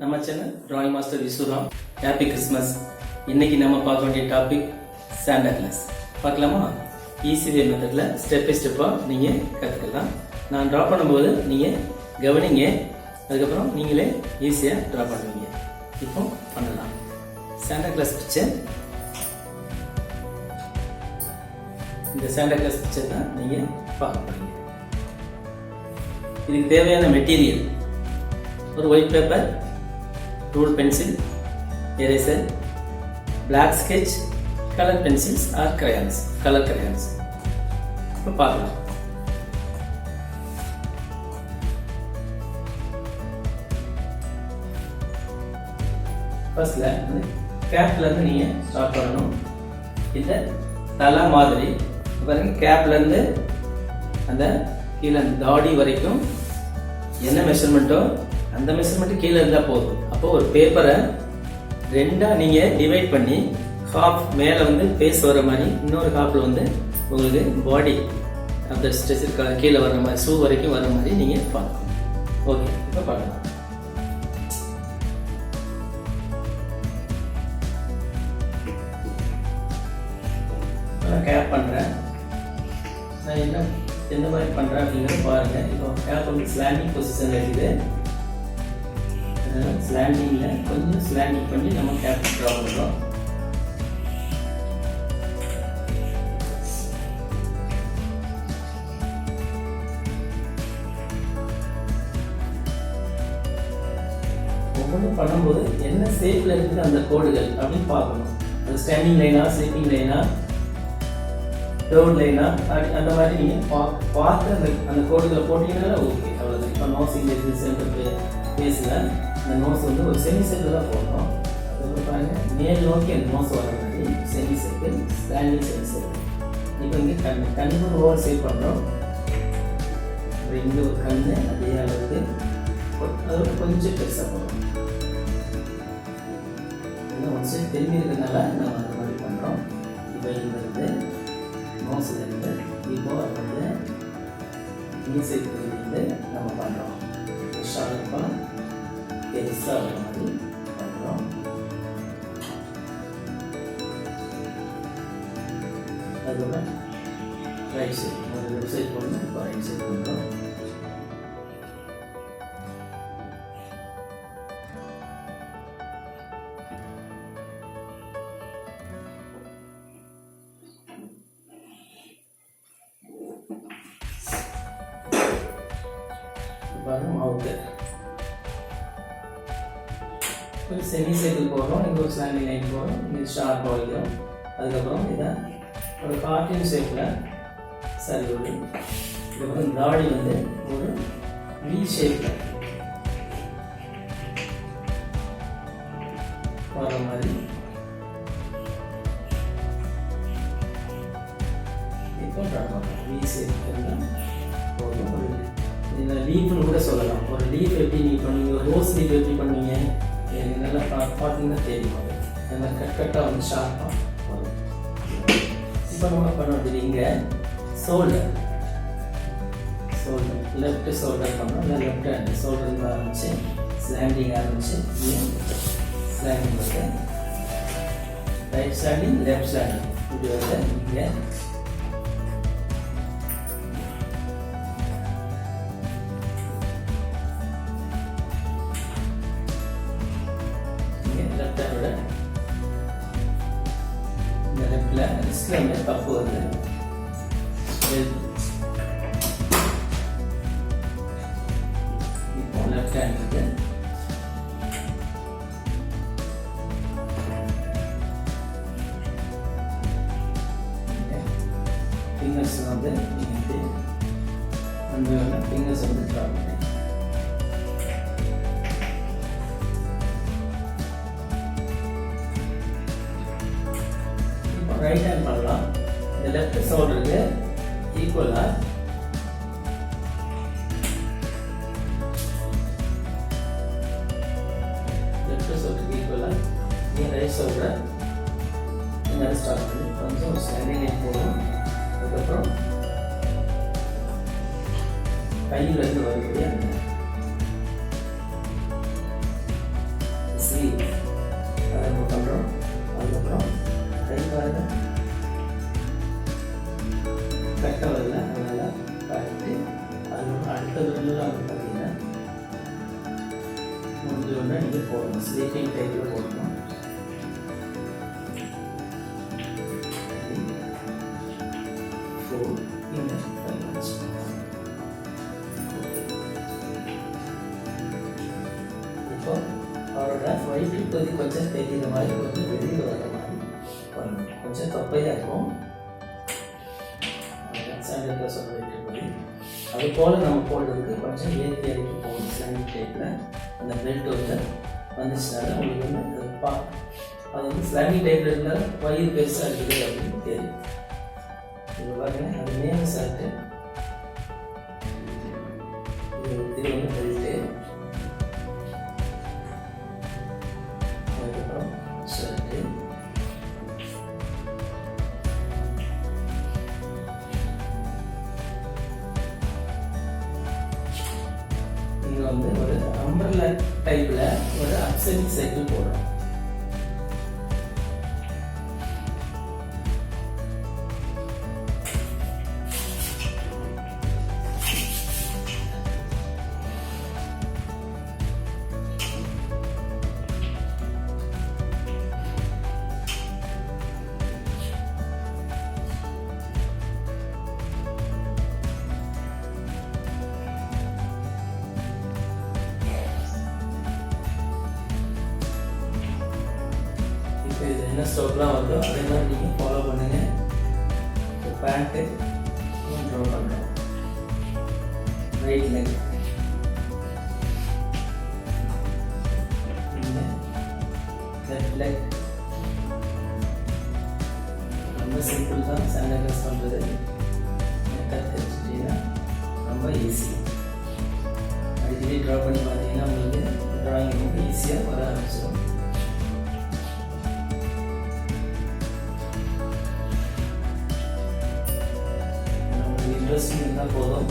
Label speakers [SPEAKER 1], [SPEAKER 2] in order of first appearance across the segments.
[SPEAKER 1] நம்ம channel drawing master Visuram. Happy Christmas. இன்னைக்கு நம்ம பார்க்க வேண்டிய டாபிக் சாண்டா கிளாஸ். பார்க்கலாமா? ஈஸி வே மெத்தடில் ஸ்டெப் பை ஸ்டெப்பாக நீங்கள் கற்றுக்கலாம். நான் ட்ரா பண்ணும்போது நீங்கள் கவனிங்க, அதுக்கப்புறம் நீங்களே ஈஸியாக ட்ரா பண்ணுவீங்க. இப்போ பண்ணலாம். சாண்டா கிளாஸ் பிக்சர், இந்த சாண்டா கிளாஸ் பிக்சர் தான் நீங்கள் பார்க்க போறீங்க. இதுக்கு தேவையான மெட்டீரியல் ஒரு white paper, rule pencil, eraser, black sketch, colour pencils or crayons, colour crayons. இப்போ பார்க்கலாம். ஃபர்ஸ்ட்ல கேப்ல இருந்து நீங்க ஸ்டார்ட் பண்ணணும். இந்த தலை மாதிரி பாருங்க, கேப்ல இருந்து அந்த கீழே தாடி வரைக்கும் என்ன மெஷர்மெண்ட்டோ அந்த மெஷர்மெண்ட் கீழே இருந்தால் போதும். அப்போ ஒரு பேப்பரை ரெண்டாக நீங்கள் டிவைட் பண்ணி ஹாஃப் மேலே வந்து ஃபேஸ் வர மாதிரி, இன்னொரு ஹாஃபில் வந்து உங்களுக்கு பாடி அந்த ஸ்ட்ரெச் கீழே வர மாதிரி, ஷூ வரைக்கும் வர மாதிரி நீங்கள் பார்க்கணும். ஓகே, இப்போ பார்க்கலாம். நான் கேப் பண்ணுறேன். நான் எந்த மாதிரி பண்ணுறேன் அப்படிங்கிறத பாருங்கள். இப்போ கேப் வந்து ஸ்லாண்டிங் பொசிஷன் இருக்குது. ஸ்லாண்டிங்கில் கொஞ்சம் ஸ்லாண்டிங் பண்ணி நம்ம கேப் ட்ரா பண்ணுறோம். ஒவ்வொன்றும் பண்ணும்போது என்ன ஷேப்பில் இருக்குது அந்த கோடுகள் அப்படின்னு பார்க்கணும். அது ஸ்டாண்டிங் லைனா, ஸ்லீப்பிங் லைனா, டவுன் லைனா, அந்த மாதிரி நீங்கள் பார்த்து அந்த கோடுகளை போட்டிங்கனால ஓகே, அவ்வளோதான். இப்போ நோஸ் இங்கே இருக்குது, சென்டர் பேஸில் இந்த நோஸ் வந்து ஒரு செமி சர்க்கிள் தான் போடுறோம். அதுக்கப்புறம் பாருங்கள், மேல் நோக்கி அந்த நோஸ் வர மாதிரி semi circle, standing semi circle. இப்போ இங்கே கண்ணு ஓவர் சேவ் பண்ணுறோம். அப்புறம் இங்கே ஒரு கண்ணு அதே அளவுக்கு அதோட கொஞ்சம் பெருசாக போடுறோம். இன்னும் ஒரு சைடு திரும்பி இருக்கிறதுனால நம்ம அந்த மாதிரி பண்ணுறோம். இப்போ இங்கிருந்து நோஸ்லேருந்து இப்போ வந்து இந்த சைட்லேருந்து நம்ம பண்ணுறோம். ஷார்ப்பாக பெருசாக வர மாதிரி பண்ணுறோம். அதோட ரைட் சைட், ஒரு லெஃப்ட் சைட் பண்ணணும், இப்போ ரைட் சைட் பண்ணுறோம். பாருங்க, மவுத்து ஒரு செமி சைக்கிள் போடுறோம், இங்கே ஒரு ஸ்லாண்டிங் லைன் போடுறோம், இங்கே ஷார்ப்பாக வைக்கிறோம். அதுக்கப்புறம் இதை ஒரு கார்ட்டூன் ஷேப்பில் சரி விடு. இதுக்கப்புறம் தாடி வந்து ஒரு வி ஷேப்பில் வர மாதிரி இப்போ வி ஷேப் போதும். ஒரு லீஃப்னு கூட சொல்லலாம். ஒரு லீஃப் எப்படி நீங்கள் பண்ணுவீங்க, ஒரு ரோஸ் லீஃப் எப்படி பண்ணுவீங்க, நல்லா பார்த்தீங்கன்னா தெரியும். அது மாதிரி கட்டாக வந்து ஷார்ப்பாக வரும். இப்போ நம்ம பண்ண வேண்டியது இங்கே ஷோல்டர் லெஃப்ட் ஷோல்டர் பண்ணோம். இல்லை லெஃப்ட் ஹேண்ட் ஷோல்டர் ஆரம்பிச்சு ஸ்லாண்டிங் ஆரம்பிச்சு ஸ்லாண்டிங் வந்து ரைட் ஸ்லாண்டிங், லெஃப்ட் ஸ்லாண்டிங், இப்படி வந்து இங்கே வந்து கப்பு வந்து இப்போ லெஃப்ட் ஹேண்டுக்கு ஃபிங்கர்ஸ் வந்து அந்த ஃபிங்கர்ஸ் வந்து ட்ரா பண்ணி ரைட் ஹேண்ட் பண்ணலாம். இந்த லெஃப்ட் ஷோல்டருக்கு ஈக்குவலாக ரைட் ஷோல்டர் இங்கே ஸ்டார்ட் பண்ணி கொஞ்சம் ஒரு ஸ்டாண்டிங் லைன் போடும். அதுக்கப்புறம் கையிலிருந்து வரக்கூடிய ஸ்லீவ் அதை நம்ம பண்ணுறோம். அதுக்கப்புறம் கை பாருங்க கரெக்டாக வரல, அதனால் காட்டிட்டு அதுக்கப்புறம் அடுத்த விரலில் வந்து பார்த்தீங்கன்னா முடிஞ்ச ஒன்று நீங்கள் போடணும். ஸ்லீப்பிங் டைப்பில் போடணும். இப்போ அவரோட வயிற்று பகுதி கொஞ்சம் தெரிகிற மாதிரி கொஞ்சம் வெளியில் வர மாதிரி பண்ணணும். கொஞ்சம் தொப்பையாக இருக்கும் சாண்டா கிளாஸோட வயிற்று பகுதி. அது போல் நம்ம போடுறதுக்கு கொஞ்சம் ஏற்றி இறக்கி போகணும். ஸ்லாண்டிங் டைப்பில் அந்த பெல்ட் வந்து வந்துச்சுனால உங்களுக்கு வந்து அது வந்து ஸ்லாண்டிங் டைப்பில் இருந்தால் வயிறு பெருசாக இருக்குது அப்படின்னு தெரியும். இப்போ பாருங்க அது மேலே ஷர்ட்டு, இது வந்து பெல்ட்டு, அதுக்கப்புறம் ஷர்ட்டு, இங்கே வந்து ஒரு அம்பர்லா டைப்பில் ஒரு அப்சைடிங் சைக்கிள் போடுறோம். இது என்ன ஸ்டோக்லாம் வருதோ அதே மாதிரி நீங்கள் ஃபாலோ பண்ணுங்கள். இப்போ பேண்ட்டு ட்ரா பண்ணுறோம். Right leg, left leg. ரொம்ப சிம்பிள் தான் சாண்டா கிளாஸ் பண்ணுறது. மெத்தட் தெரிஞ்சுட்டீங்கன்னா ரொம்ப ஈஸி. அடிக்கடி ட்ரா பண்ணி பார்த்தீங்கன்னா உங்களுக்கு ட்ராயிங் ரொம்ப ஈஸியாக வர ஆரம்பிச்சிடும். இன்ட்ரெஸ்டிங் இருந்தால் போதும்.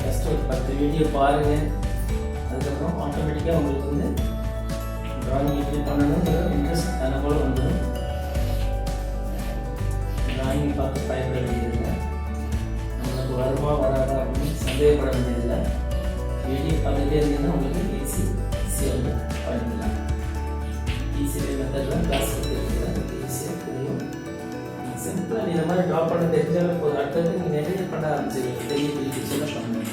[SPEAKER 1] ஜஸ்ட் ஒரு 10 வீடியோ பாருங்கள். அதுக்கப்புறம் ஆட்டோமேட்டிக்காக உங்களுக்கு வந்து ட்ராயிங் எப்படி பண்ணணுங்கிற இன்ட்ரெஸ்ட் தன்னை போல் வந்துடும். ட்ராயிங் பார்த்து பயப்பட வேண்டியதில்லை. நம்மளுக்கு வருமா வராதா அப்படின்னு சந்தேகப்பட வேண்டியதில்லை. வீடியோ பார்த்துட்டே இருந்தீங்கன்னா உங்களுக்கு ஈஸியாக வந்து பண்ணிக்கலாம். ஈஸியாக மெத்தட்லாம் கிளாஸ் கொடுத்துருக்குறேன். ஈஸியாக புரியும். சிம்பிளாக இந்த மாதிரி ட்ரா பண்ண தெரிஞ்சாலும் போதும். அடுத்தது நீங்கள் நிறைய பண்ண ஆரம்பிச்சிருக்கீங்க. பெரிய பெரிய பிக்சர்லாம் பண்ணுங்க.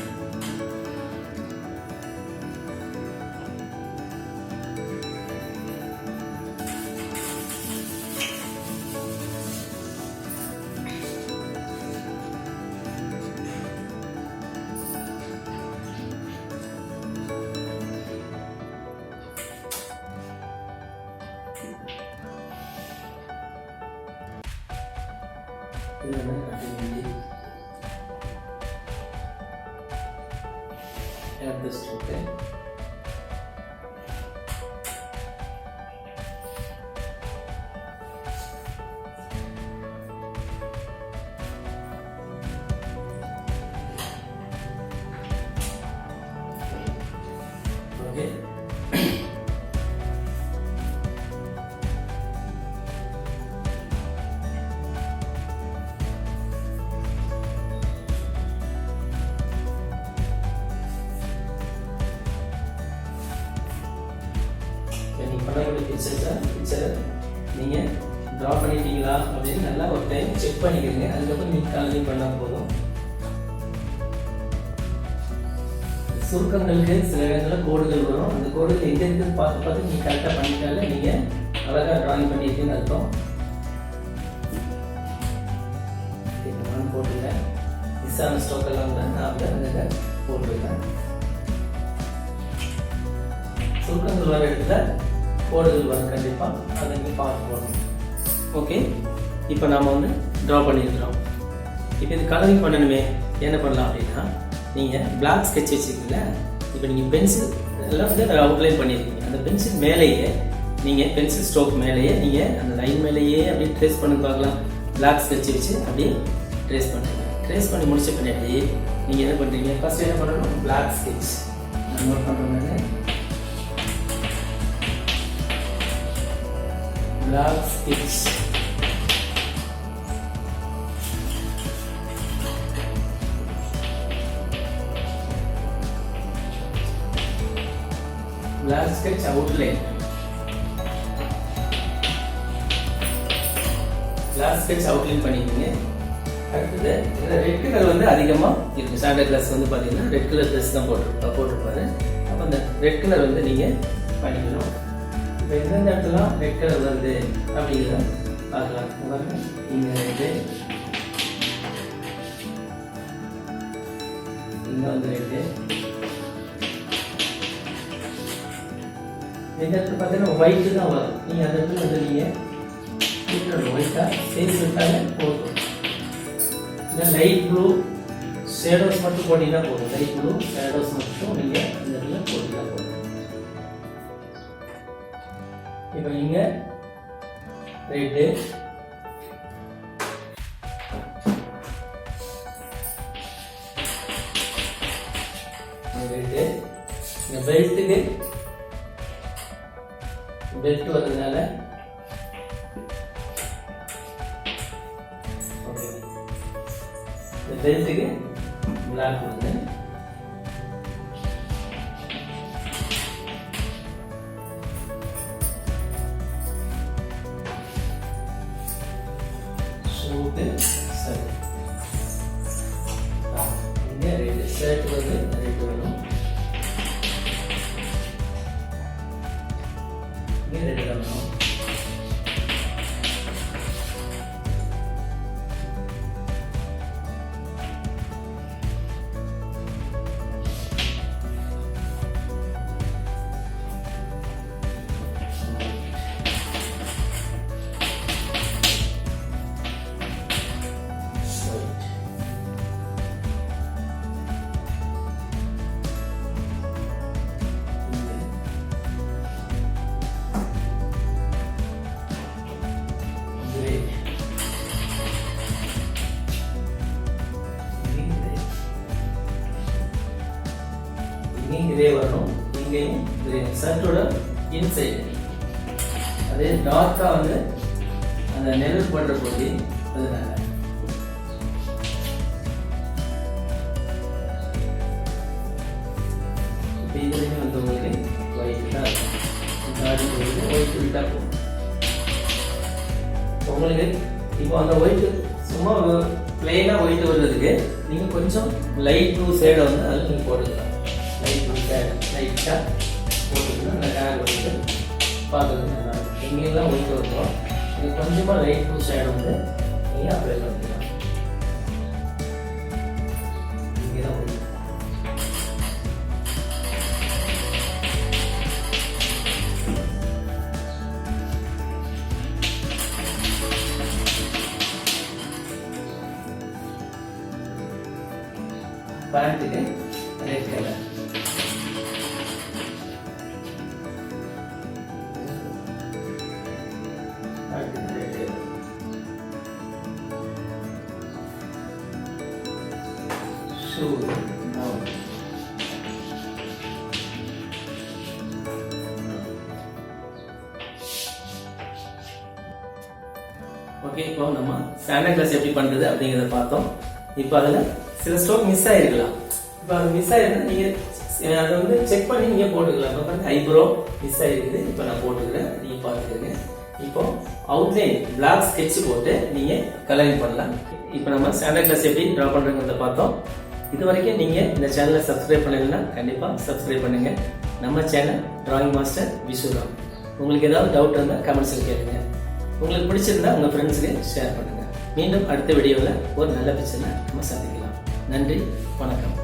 [SPEAKER 1] Add this to okay. Okay. பண்ணக்கூடிய பிக்சரை நீங்கள் ட்ரா பண்ணிட்டீங்களா அப்படின்னு நல்லா ஒரு டைம் செக் பண்ணிக்கிறீங்க. அதுக்கப்புறம் நீங்கள் கலரிங் பண்ணால் போதும். சுருக்கங்களுக்கு சில இடங்களில் கோடுகள் வரும். அந்த கோடுகள் எங்கே இருக்குன்னு பார்த்து நீங்கள் கரெக்டாக பண்ணிட்டாலே நீங்கள் அழகாக ட்ராயிங் பண்ணியிருக்கீங்கன்னு அர்த்தம். நான் போட்டுருக்கேன். மிஸ்ஸான ஸ்டோக்கெல்லாம் தான் நான் அங்கே போட்டிருக்கேன். சுருக்கங்கள் வர இடத்துல கோடுகள் வரும் கண்டிப்பாக. அதை நீங்கள் பார்த்து போகணும். ஓகே, இப்போ நாம் வந்து ட்ரா பண்ணியிருக்கிறோம். இப்போ இது கலரிங் பண்ணணுமே என்ன பண்ணலாம் அப்படின்னா, நீங்கள் பிளாக் ஸ்கெட்ச் வச்சுருக்கீங்களா, இப்போ நீங்கள் பென்சில் எல்லாம் வந்து அவுட்லைன் பண்ணியிருக்கீங்க. அந்த பென்சில் மேலேயே நீங்கள் பென்சில் ஸ்ட்ரோக் மேலேயே நீங்கள் அந்த லைன் மேலேயே அப்படியே ட்ரேஸ் பண்ணி பார்க்கலாம். பிளாக் ஸ்கெட்ச் வச்சு அப்படியே ட்ரேஸ் பண்ணுறீங்க. ட்ரேஸ் பண்ணி முடிச்ச பின்னாடி நீங்கள் என்ன பண்ணுறீங்க, ஃபஸ்ட் என்ன பண்ணணும், பிளாக் ஸ்கெட்ச் நான் நோட் பண்ணுறேன். Black sketch black sketch outline. Black sketch outline பண்ணிக்கோங்க. அடுத்தது ரெட் கலர் வந்து அதிகமாக இருக்குது. சாண்டா கிளாஸ் வந்து பார்த்தீங்கன்னா ரெட் கலர் ட்ரெஸ் தான் போட்டிருப்பாரு. அப்போ அந்த ரெட் கலர் வந்து நீங்கள் பண்ணிக்கணும். இப்போ எந்தெந்த இடத்துல ரெட் கலர் வருது அப்படிங்கிறத பார்க்கலாம். இங்கே ரெட்டு, இங்கே வந்து ரெட்டு, இந்த இடத்துல பார்த்தீங்கன்னா ஒயிட்டு தான் வரும். நீங்கள் அந்த இடத்துல வந்து நீங்கள் ஒயிட்டாக ஃபேஸ் விட்டாலே போதும். இல்லை லைட் ப்ளூ ஷேடோஸ் மட்டும் போட்டிங்கன்னா போதும். லைட் ப்ளூ ஷேடோஸ் மட்டும் நீங்கள் இந்த இடத்துல போட்டிங்கன்னா போதும். இப்போ இங்கே ரெட்டு, ரெட்டு, இங்கே பெல்ட்டுக்கு பெல்ட் வர்றதுனால இந்த பெல்ட்டுக்கு பிளாக் வந்து ஷூட்டு ஷர்ட். இங்கே ரெட் ஷர்ட் வந்து ரெட் வரும். இங்கே ரெட் வரணும். இங்கேயும் கிரே வரணும், இங்கேயும் கிரே. ஷர்ட்டோட இன்சைடு அதே டார்க்காக வந்து அந்த நெல் படுற போது அதனால இப்போ இதுலேயும் வந்து உங்களுக்கு ஒயிட் தான் இருக்கும். ஒயிட் விட்டா போகும் உங்களுக்கு. இப்போ அந்த ஒயிட் சும்மா பிளெயினாக ஒயிட் வர்றதுக்கு நீங்கள் கொஞ்சம் லைட் ப்ளூ ஷேடை வந்து அதில் நீங்கள் போட்டுக்கலாம். லைட் ப்ளூ ஷேட் லைட்டாக போட்டுக்கலாம். அந்த ஹேர் வந்து பார்க்குறது நல்லா இருக்கும். எங்கெல்லாம் ஒயிட் வருவோம் நீங்கள் கொஞ்சமாக லைட் ப்ளூ ஷேடை வந்து நீங்கள் அப்ளை பண்ணிக்கலாம். இங்கே தான் ஒயிட் பேண்ட்டுக்கு ரெட் கலர். Shoe okay. இப்போ நம்ம சாண்டா கிளாஸ் எப்படி பண்றது அப்படிங்கிறத பார்த்தோம். இப்போ அதில் சில ஸ்ட்ரோக் மிஸ் ஆகிருக்கலாம். இப்போ அது மிஸ் ஆகிருந்தா நீங்கள் அதை வந்து செக் பண்ணி நீங்கள் போட்டுக்கலாம். இப்போ பாருங்க ஐப்ரோ மிஸ் ஆகிருக்குது. இப்போ நான் போட்டுக்கிறேன், நீங்கள் பார்த்துக்கிறேங்க. இப்போ அவுட்லைன் பிளாக் ஸ்கெட்ச் போட்டு நீங்கள் கலரிங் பண்ணலாம். இப்போ நம்ம சாண்டா கிளாஸ் எப்படி ட்ரா பண்ணுறதுங்கிறத பார்த்தோம். இது வரைக்கும் நீங்கள் இந்த சேனலை சப்ஸ்கிரைப் பண்ணலைன்னா கண்டிப்பாக சப்ஸ்கிரைப் பண்ணுங்கள். நம்ம சேனல் டிராயிங் மாஸ்டர் விசுராம். உங்களுக்கு ஏதாவது டவுட் இருந்தால் கமெண்ட்ஸில் கேளுங்க. உங்களுக்கு பிடிச்சிருந்தா உங்கள் ஃப்ரெண்ட்ஸுக்கு ஷேர் பண்ணுங்கள். மீண்டும் அடுத்த வீடியோவில் ஒரு நல்ல பிக்சரில் நம்ம சந்திக்கலாம். நன்றி, வணக்கம்.